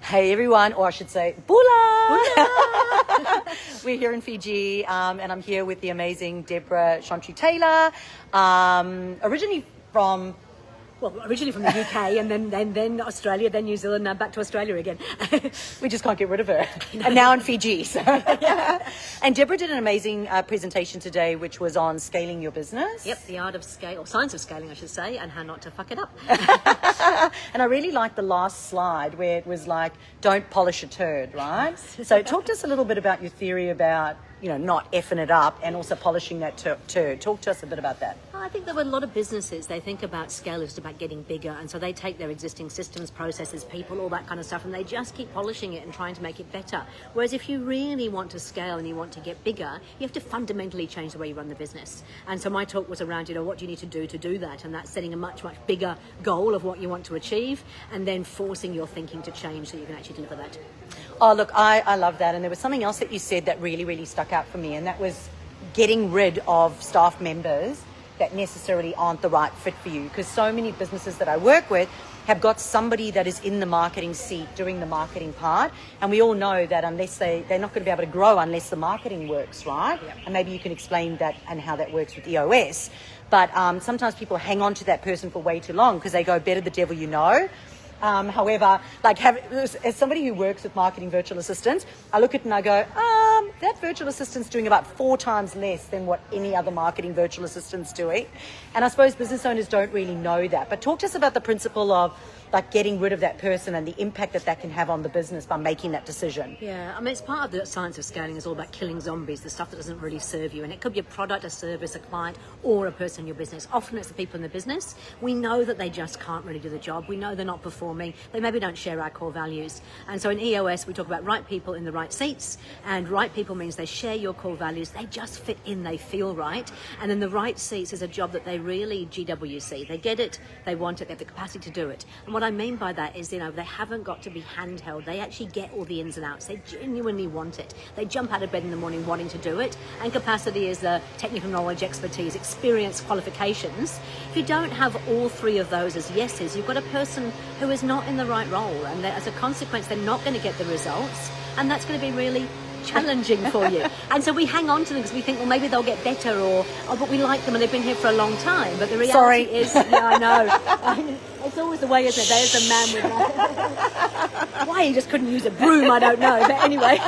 Hey everyone, or I should say, Bula! We're here in Fiji, and I'm here with the amazing Deborah Chantry-Taylor, originally from the UK, and then Australia, then New Zealand, now back to Australia again. We just can't get rid of her. And now in Fiji. So. And Deborah did an amazing presentation today, which was on scaling your business. Yep, the art of scale, or science of scaling, I should say, and how not to fuck it up. And I really liked the last slide where it was like, don't polish a turd, right? So talk to us a little bit about your theory about, not effing it up and also polishing that turd. Talk to us a bit about that. I think that with a lot of businesses, they think about scale is about getting bigger, and so they take their existing systems, processes, people, all that kind of stuff, and they just keep polishing it and trying to make it better. Whereas if you really want to scale and you want to get bigger, you have to fundamentally change the way you run the business. And so my talk was around, what do you need to do that? And that's setting a much, much bigger goal of what you want to achieve, and then forcing your thinking to change so you can actually deliver that. Oh, look, I love that. And there was something else that you said that really, really stuck out for me, and that was getting rid of staff members that necessarily aren't the right fit for you. Because so many businesses that I work with have got somebody that is in the marketing seat doing the marketing part. And we all know that unless they're not going to be able to grow unless the marketing works, right? Yep. And maybe you can explain that and how that works with EOS. But sometimes people hang on to that person for way too long because they go, better the devil you know. However, as somebody who works with marketing virtual assistants, I look at it and I go, that virtual assistant's doing about 4 times less than what any other marketing virtual assistant's doing. And I suppose business owners don't really know that. But talk to us about the principle of getting rid of that person and the impact that can have on the business by making that decision. Yeah, it's part of the science of scaling is all about killing zombies, the stuff that doesn't really serve you. And it could be a product, a service, a client, or a person in your business. Often it's the people in the business. We know that they just can't really do the job. We know they're not performing. They maybe don't share our core values. And so in EOS, we talk about right people in the right seats. And right people means they share your core values. They just fit in, they feel right. And then the right seats is a job that they really GWC. They get it, they want it, they have the capacity to do it. And what I mean by that is, they haven't got to be handheld. They actually get all the ins and outs. They genuinely want it. They jump out of bed in the morning wanting to do it. And capacity is the technical knowledge, expertise, experience, qualifications. If you don't have all 3 of those as yeses, you've got a person who is not in the right role. And as a consequence, they're not going to get the results. And that's going to be really challenging for you. And so we hang on to them because we think, well, maybe they'll get better, or but we like them and they've been here for a long time. But the reality is, I know. It's always the way, isn't it? There's a man with that. Why he just couldn't use a broom, I don't know. But anyway.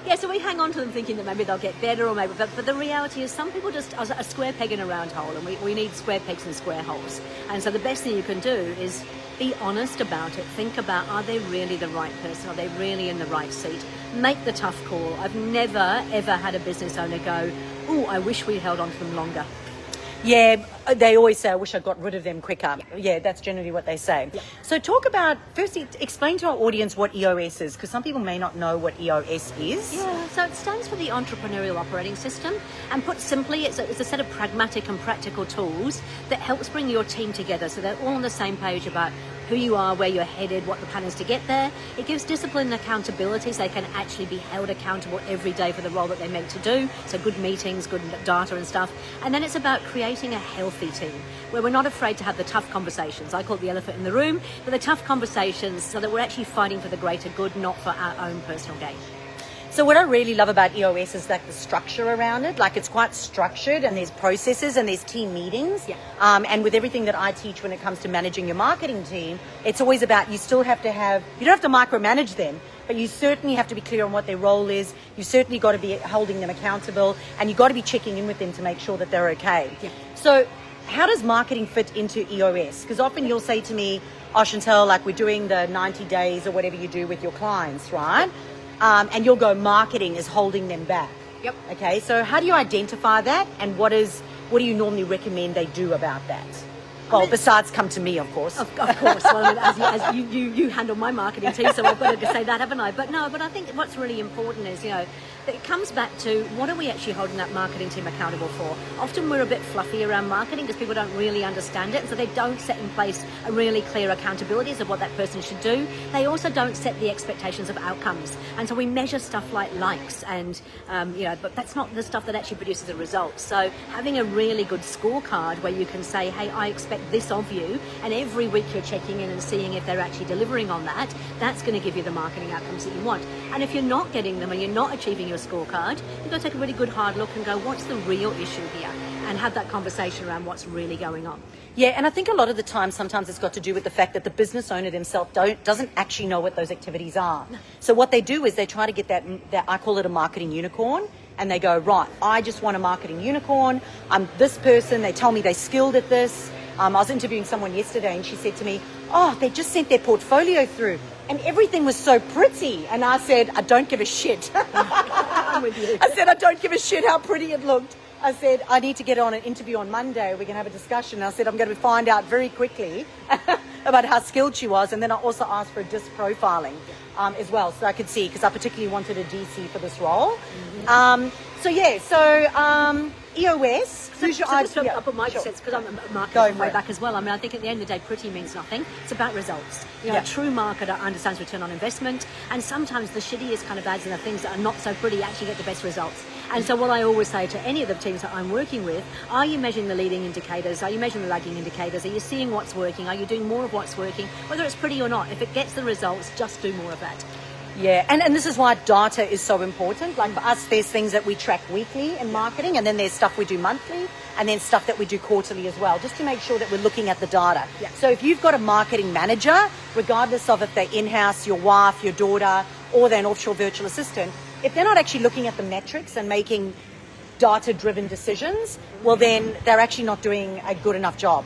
Yeah, so we hang on to them thinking that maybe they'll get better, or maybe, but the reality is some people just are a square peg in a round hole, and we need square pegs in square holes. And so the best thing you can do is be honest about it. Think about, are they really the right person? Are they really in the right seat? Make the tough call. I've never, ever had a business owner go, oh, I wish we held on to them longer. Yeah, they always say, I wish I got rid of them quicker. Yeah, that's generally what they say. Yeah. So talk about, firstly, explain to our audience what EOS is, because some people may not know what EOS is. Yeah, so it stands for the Entrepreneurial Operating System. And put simply, it's a set of pragmatic and practical tools that helps bring your team together so they're all on the same page about who you are, where you're headed, what the plan is to get there. It gives discipline and accountability so they can actually be held accountable every day for the role that they're meant to do. So good meetings, good data and stuff. And then it's about creating a healthy team where we're not afraid to have the tough conversations. I call it the elephant in the room, but the tough conversations so that we're actually fighting for the greater good, not for our own personal gain. So what I really love about EOS is the structure around it. It's quite structured, and there's processes and there's team meetings. Yeah. And with everything that I teach when it comes to managing your marketing team, it's always about you don't have to micromanage them, but you certainly have to be clear on what their role is. You certainly got to be holding them accountable, and you got to be checking in with them to make sure that they're okay. Yeah. So how does marketing fit into EOS? Because often you'll say to me, oh, Chantal, we're doing the 90 days or whatever you do with your clients, right? And you'll go, marketing is holding them back. Yep. Okay, so how do you identify that, and what do you normally recommend they do about that? Well, besides come to me, of course. Of course. Well, as you handle my marketing team, so I've got to say that, haven't I? But I think what's really important is, it comes back to what are we actually holding that marketing team accountable for? Often we're a bit fluffy around marketing because people don't really understand it, and so they don't set in place a really clear accountabilities of what that person should do. They also don't set the expectations of outcomes, and so we measure stuff like likes and but that's not the stuff that actually produces a result. So having a really good scorecard where you can say, hey, I expect expect this of you, and every week you're checking in and seeing if they're actually delivering on that, that's going to give you the marketing outcomes that you want. And if you're not getting them and you're not achieving your scorecard, you've got to take a really good hard look and go, what's the real issue here? And have that conversation around what's really going on. Yeah, and I think a lot of the time, sometimes it's got to do with the fact that the business owner themselves doesn't actually know what those activities are. No. So what they do is they try to get that, I call it a marketing unicorn, and they go, right, I just want a marketing unicorn. I'm this person, they tell me they're skilled at this. I was interviewing someone yesterday and she said to me, oh, they just sent their portfolio through and everything was so pretty. And I said, I don't give a shit. I'm with you. I said, I don't give a shit how pretty it looked. I said, I need to get on an interview on Monday. We can have a discussion. I said, I'm going to find out very quickly about how skilled she was. And then I also asked for a disc profiling as well, so I could see, because I particularly wanted a DC for this role. EOS. I'll put my sense, because I'm a marketer way back as well. I mean, I think at the end of the day, pretty means nothing. It's about results. A true marketer understands return on investment, and sometimes the shittiest kind of ads and the things that are not so pretty actually get the best results. And so what I always say to any of the teams that I'm working with, are you measuring the leading indicators? Are you measuring the lagging indicators? Are you seeing what's working? Are you doing more of what's working? Whether it's pretty or not, if it gets the results, just do more of that. Yeah, and this is why data is so important. Like for us, there's things that we track weekly in marketing, and then there's stuff we do monthly, and then stuff that we do quarterly as well, just to make sure that we're looking at the data. Yeah. So if you've got a marketing manager, regardless of if they're in-house, your wife, your daughter, or they're an offshore virtual assistant, if they're not actually looking at the metrics and making data-driven decisions, well then they're actually not doing a good enough job.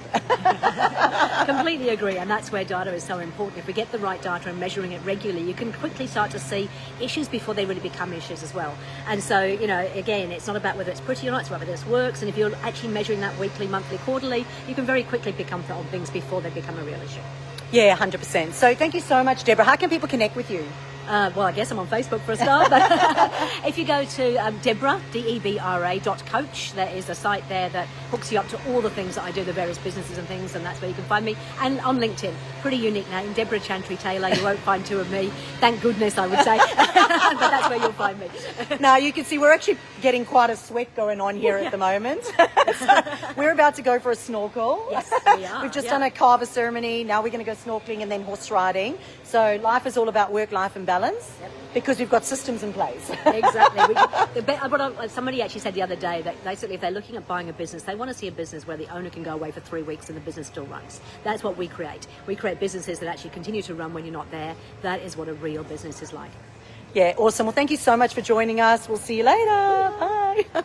Completely agree, and that's where data is so important. If we get the right data and measuring it regularly, you can quickly start to see issues before they really become issues as well. And so, again, it's not about whether it's pretty or not, it's about whether this works, and if you're actually measuring that weekly, monthly, quarterly, you can very quickly become on things before they become a real issue. Yeah, 100%. So thank you so much, Deborah. How can people connect with you? Well, I guess I'm on Facebook for a start, but if you go to Deborah, Debra.coach, there is a site there that hooks you up to all the things that I do, the various businesses and things, and that's where you can find me. And on LinkedIn, pretty unique name, Deborah Chantry-Taylor. You won't find two of me. Thank goodness, I would say. But that's where you'll find me. Now, you can see we're actually getting quite a sweat going on here at the moment. So we're about to go for a snorkel. Yes, we are. We've just done a carver ceremony. Now we're going to go snorkeling and then horse riding. So life is all about work-life and balance, because we've got systems in place. Exactly. Somebody actually said the other day that basically if they're looking at buying a business, they want to see a business where the owner can go away for 3 weeks and the business still runs. That's what we create. We create businesses that actually continue to run when you're not there. That is what a real business is like. Yeah, awesome. Well, thank you so much for joining us. We'll see you later. Bye.